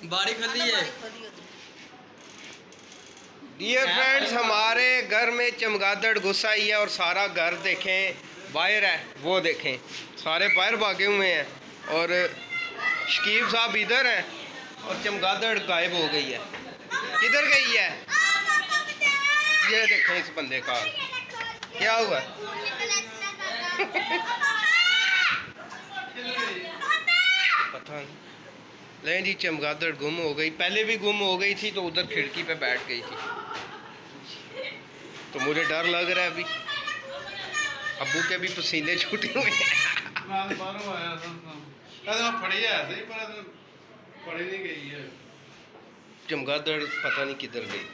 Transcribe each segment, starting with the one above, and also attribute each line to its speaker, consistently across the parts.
Speaker 1: बाड़ी खुली है।
Speaker 2: डियर फ्रेंड्स, हमारे घर में चमगादड़ घुस आई है और सारा घर देखें बाहर है, वो देखें सारे बाहर भागे हुए हैं और शकीब साहब इधर हैं और चमगादड़ गायब हो गई है। किधर गई है? ये देखें इस बंदे का क्या हुआ। पता नहीं। लेकिन जी चमगादड़ गुम हो गई, पहले भी गुम हो गई थी तो उधर खिड़की पे बैठ गई थी, तो मुझे डर लग रहा है अभी। अब्बू के भी पसीने छूटे हुए हैं। चमगादड़ पता नहीं किधर गई।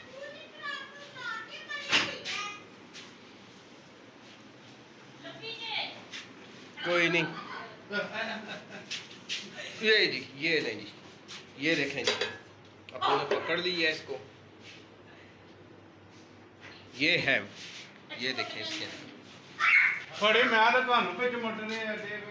Speaker 2: कोई नहीं, ये जी ये नहीं जी, ये देखें जी अब्बू ने पकड़ ली है इसको। ये है, ये देखें इसके
Speaker 3: बड़े मैं तो ਤੁਹਾਨੂੰ ਵਿੱਚ ਮੁੱਟਨੇ ਆ ਦੇਖ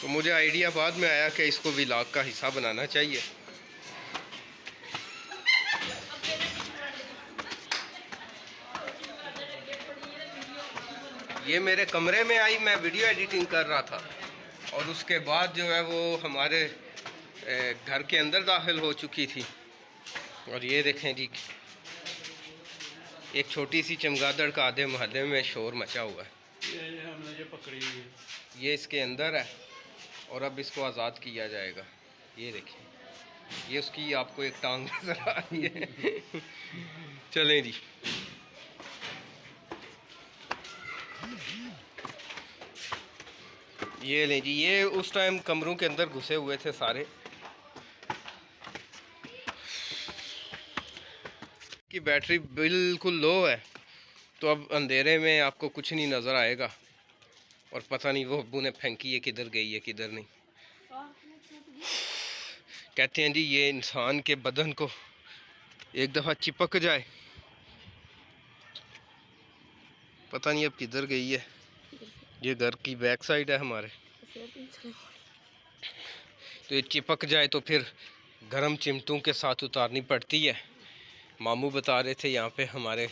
Speaker 2: तो मुझे आइडिया बाद में आया कि इसको व्लॉग का हिस्सा बनाना चाहिए। ये मेरे कमरे में आई, मैं वीडियो एडिटिंग कर रहा था और उसके बाद जो है वो हमारे घर के अंदर दाखिल हो चुकी थी। और ये देखें जी एक छोटी सी चमगादड़ का आधे मोहल्ले में शोर मचा हुआ है।
Speaker 3: हमने ये पकड़ी हुई है,
Speaker 2: ये इसके अंदर है और अब इसको आज़ाद किया जाएगा। ये देखें, ये उसकी आपको एक टांग नजर आ रही है। चलें जी। ये लें जी, ये उस टाइम कमरों के अंदर घुसे हुए थे सारे। की बैटरी बिल्कुल लो है तो अब अंधेरे में आपको कुछ नहीं नज़र आएगा और पता नहीं वो अब्बू ने फेंकी है किधर गई है किधर नहीं। कहते हैं जी ये इंसान के बदन को एक दफ़ा चिपक जाए, पता नहीं अब किधर गई है। ये घर की बैक साइड है हमारे, तो ये चिपक जाए तो फिर गर्म चिमटों के साथ उतारनी पड़ती है। मामू बता रहे थे यहाँ पे हमारे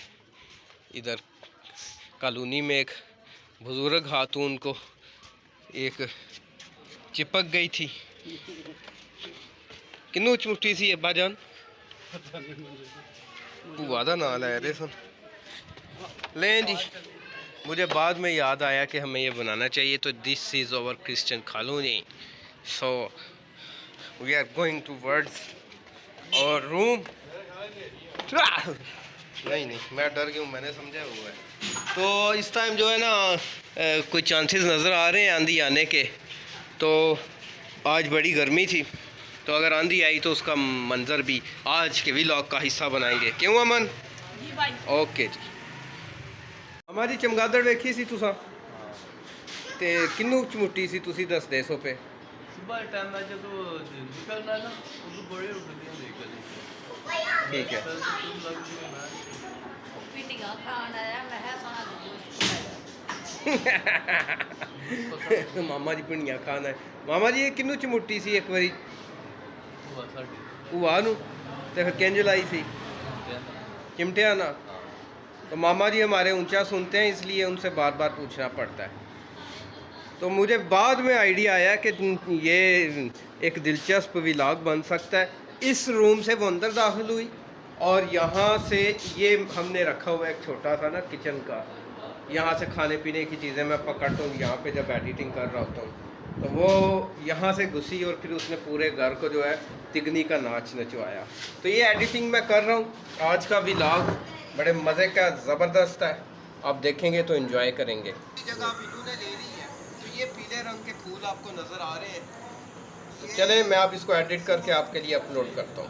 Speaker 2: इधर कॉलोनी में एक बुज़ुर्ग खातून को एक चिपक गई थी। किन्नू चुटी सी अब्बा जान? भूआ दा नाम लै रहे सन। लें जी, मुझे बाद में याद आया कि हमें ये बनाना चाहिए, तो this is our Christian colony, so we are going towards our room. नहीं मैं डर गया हूँ, मैंने समझा हुआ है। तो इस टाइम जो है ना कोई चांसेस नज़र आ रहे हैं आंधी आने के, तो आज बड़ी गर्मी थी तो अगर आंधी आई तो उसका मंजर भी आज के व्लॉग का हिस्सा बनाएंगे। क्यों अमन? जी भाई। ओके जी। हमारी चमगादड़ देखी सी तुसा ते किन्नू चमुटी सी तुसी दस दे सो पे?
Speaker 1: सुबह टाइम में जब निकलना ना वो बड़े उठते हैं निकल।
Speaker 2: ठीक है। मामा जी पिंडियां खाना है। मामा जी ये किन्नू चमुटी सी एक बारी? भूआ नू। ते फिर किंज लाई सी? चिमटिया ना। तो मामा जी हमारे ऊंचा सुनते हैं इसलिए उनसे बार बार पूछना पड़ता है। तो मुझे बाद में आइडिया आया कि ये एक दिलचस्प व्लॉग बन सकता है। इस रूम से वो अंदर दाखिल हुई और यहाँ से ये हमने रखा हुआ एक छोटा सा ना किचन का, यहाँ से खाने पीने की चीज़ें मैं पकड़ता हूँ यहाँ पे जब एडिटिंग कर रहा होता हूँ। तो वो यहाँ से घुसी और फिर उसने पूरे घर को जो है तिगनी का नाच नचवाया। तो ये एडिटिंग मैं कर रहा हूँ। आज का व्लॉग बड़े मज़े का ज़बरदस्त है, आप देखेंगे तो एंजॉय करेंगे। जगह बिल्लू ने ले ली है, तो ये पीले रंग के फूल आपको नज़र आ रहे हैं। तो चलें मैं आप इसको एडिट करके आपके लिए अपलोड करता हूँ।